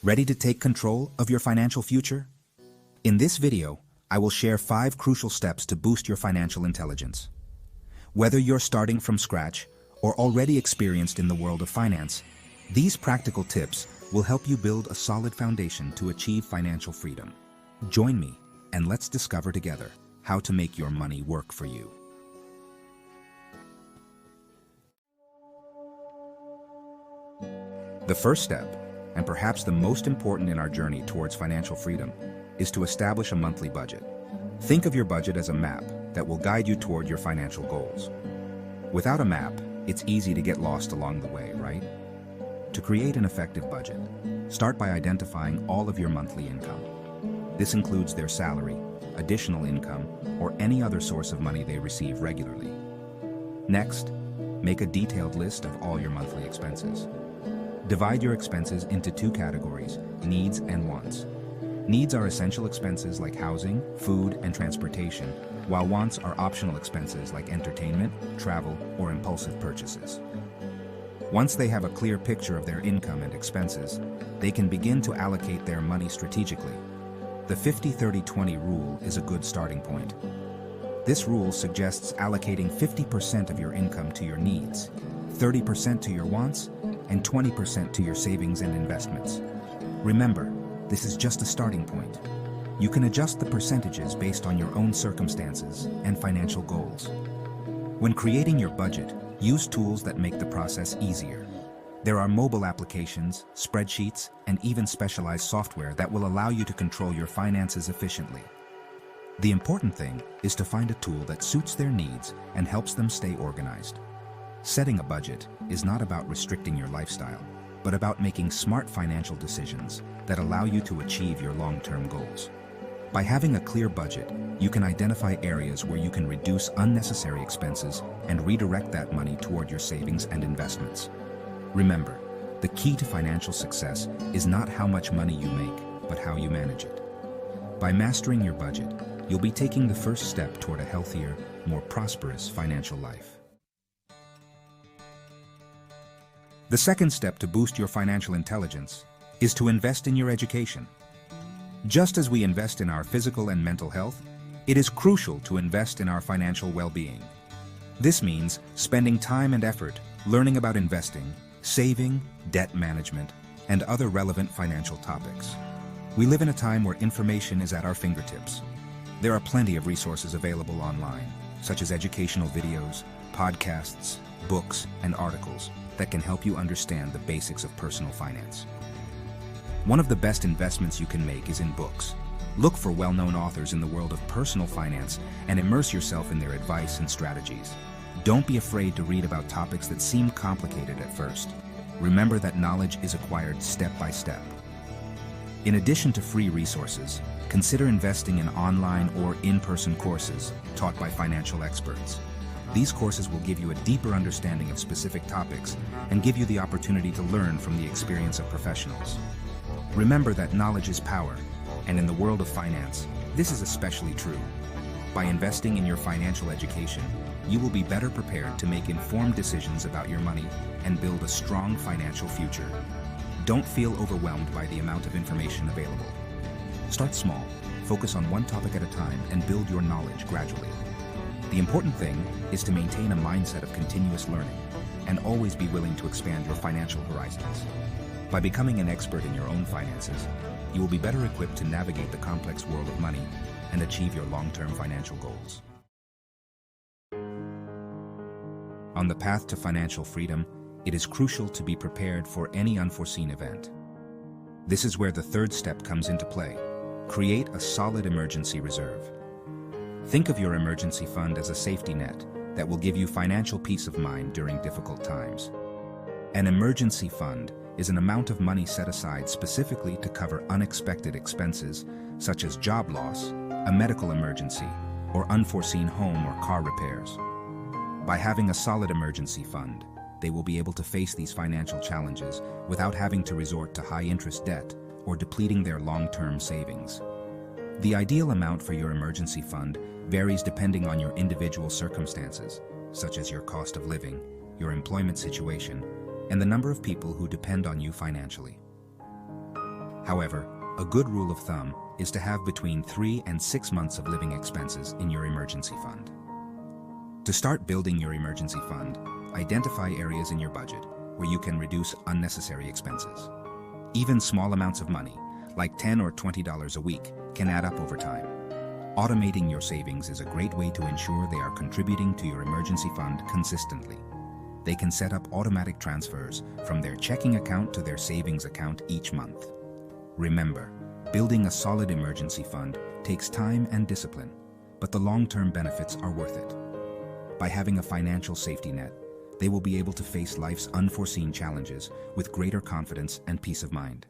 Ready to take control of your financial future? In this video, I will share 5 crucial steps to boost your financial intelligence. Whether you're starting from scratch or already experienced in the world of finance, these practical tips will help you build a solid foundation to achieve financial freedom. Join me and let's discover together how to make your money work for you. The first step, and perhaps the most important in our journey towards financial freedom, is to establish a monthly budget. Think of your budget as a map that will guide you toward your financial goals. Without a map, it's easy to get lost along the way, right? To create an effective budget, start by identifying all of your monthly income. This includes their salary, additional income, or any other source of money they receive regularly. Next, make a detailed list of all your monthly expenses. Divide your expenses into 2 categories, needs and wants. Needs are essential expenses like housing, food, and transportation, while wants are optional expenses like entertainment, travel, or impulsive purchases. Once they have a clear picture of their income and expenses, they can begin to allocate their money strategically. The 50-30-20 rule is a good starting point. This rule suggests allocating 50% of your income to your needs, 30% to your wants, and 20% to your savings and investments. Remember, this is just a starting point. You can adjust the percentages based on your own circumstances and financial goals. When creating your budget, use tools that make the process easier. There are mobile applications, spreadsheets, and even specialized software that will allow you to control your finances efficiently. The important thing is to find a tool that suits their needs and helps them stay organized. Setting a budget is not about restricting your lifestyle, but about making smart financial decisions that allow you to achieve your long-term goals. By having a clear budget, you can identify areas where you can reduce unnecessary expenses and redirect that money toward your savings and investments. Remember, the key to financial success is not how much money you make, but how you manage it. By mastering your budget, you'll be taking the first step toward a healthier, more prosperous financial life. The second step to boost your financial intelligence is to invest in your education. Just as we invest in our physical and mental health, it is crucial to invest in our financial well-being. This means spending time and effort learning about investing, saving, debt management, and other relevant financial topics. We live in a time where information is at our fingertips. There are plenty of resources available online, such as educational videos, podcasts, books, and articles that can help you understand the basics of personal finance. One of the best investments you can make is in books. Look for well-known authors in the world of personal finance and immerse yourself in their advice and strategies. Don't be afraid to read about topics that seem complicated at first. Remember that knowledge is acquired step by step. In addition to free resources, consider investing in online or in-person courses taught by financial experts. These courses will give you a deeper understanding of specific topics and give you the opportunity to learn from the experience of professionals. Remember that knowledge is power, and in the world of finance, this is especially true. By investing in your financial education, you will be better prepared to make informed decisions about your money and build a strong financial future. Don't feel overwhelmed by the amount of information available. Start small, focus on one topic at a time, and build your knowledge gradually. The important thing is to maintain a mindset of continuous learning and always be willing to expand your financial horizons. By becoming an expert in your own finances, you will be better equipped to navigate the complex world of money and achieve your long-term financial goals. On the path to financial freedom, it is crucial to be prepared for any unforeseen event. This is where the third step comes into play. Create a solid emergency reserve. Think of your emergency fund as a safety net that will give you financial peace of mind during difficult times. An emergency fund is an amount of money set aside specifically to cover unexpected expenses such as job loss, a medical emergency, or unforeseen home or car repairs. By having a solid emergency fund, they will be able to face these financial challenges without having to resort to high-interest debt or depleting their long-term savings. The ideal amount for your emergency fund varies depending on your individual circumstances, such as your cost of living, your employment situation, and the number of people who depend on you financially. However, a good rule of thumb is to have between 3 and 6 months of living expenses in your emergency fund. To start building your emergency fund, identify areas in your budget where you can reduce unnecessary expenses. Even small amounts of money, like $10 or $20 a week, can add up over time. Automating your savings is a great way to ensure they are contributing to your emergency fund consistently. They can set up automatic transfers from their checking account to their savings account each month. Remember, building a solid emergency fund takes time and discipline, but the long-term benefits are worth it. By having a financial safety net, they will be able to face life's unforeseen challenges with greater confidence and peace of mind.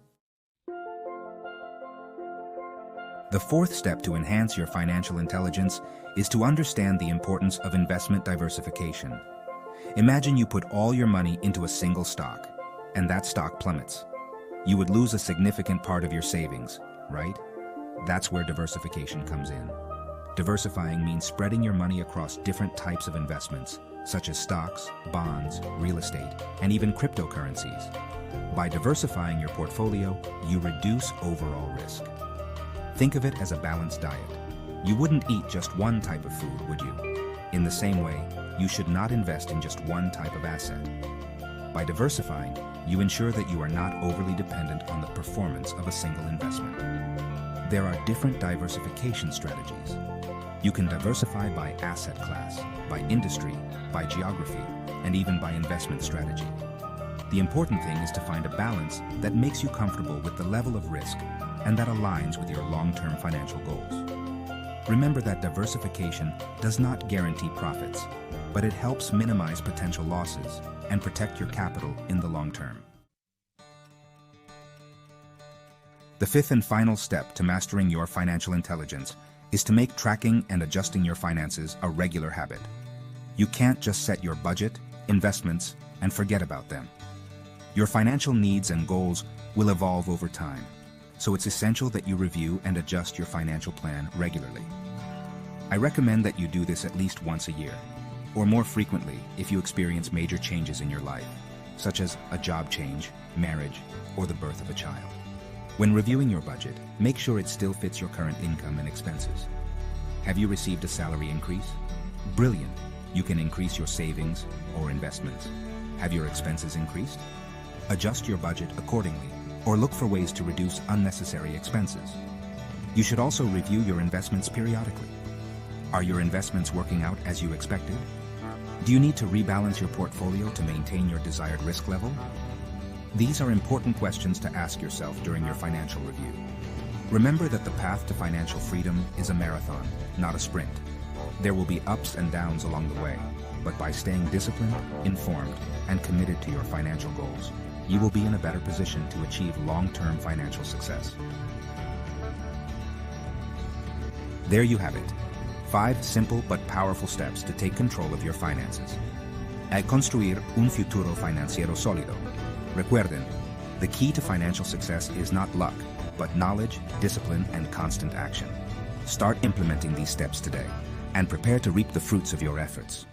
The fourth step to enhance your financial intelligence is to understand the importance of investment diversification. Imagine you put all your money into a single stock, and that stock plummets. You would lose a significant part of your savings, right? That's where diversification comes in. Diversifying means spreading your money across different types of investments, such as stocks, bonds, real estate, and even cryptocurrencies. By diversifying your portfolio, you reduce overall risk. Think of it as a balanced diet. You wouldn't eat just one type of food, would you? In the same way, you should not invest in just one type of asset. By diversifying, you ensure that you are not overly dependent on the performance of a single investment. There are different diversification strategies. You can diversify by asset class, by industry, by geography, and even by investment strategy. The important thing is to find a balance that makes you comfortable with the level of risk and that aligns with your long-term financial goals. Remember that diversification does not guarantee profits, but it helps minimize potential losses and protect your capital in the long term. The fifth and final step to mastering your financial intelligence is to make tracking and adjusting your finances a regular habit. You can't just set your budget, investments, and forget about them. Your financial needs and goals will evolve over time, so it's essential that you review and adjust your financial plan regularly. I recommend that you do this at least once a year, or more frequently if you experience major changes in your life, such as a job change, marriage, or the birth of a child. When reviewing your budget, make sure it still fits your current income and expenses. Have you received a salary increase? Brilliant! You can increase your savings or investments. Have your expenses increased? Adjust your budget accordingly, or look for ways to reduce unnecessary expenses. You should also review your investments periodically. Are your investments working out as you expected? Do you need to rebalance your portfolio to maintain your desired risk level? These are important questions to ask yourself during your financial review. Remember that the path to financial freedom is a marathon, not a sprint. There will be ups and downs along the way, but by staying disciplined, informed, and committed to your financial goals, you will be in a better position to achieve long-term financial success. There you have it. 5 simple but powerful steps to take control of your finances. A construir un futuro financiero sólido. Recuerden, the key to financial success is not luck, but knowledge, discipline, and constant action. Start implementing these steps today, and prepare to reap the fruits of your efforts.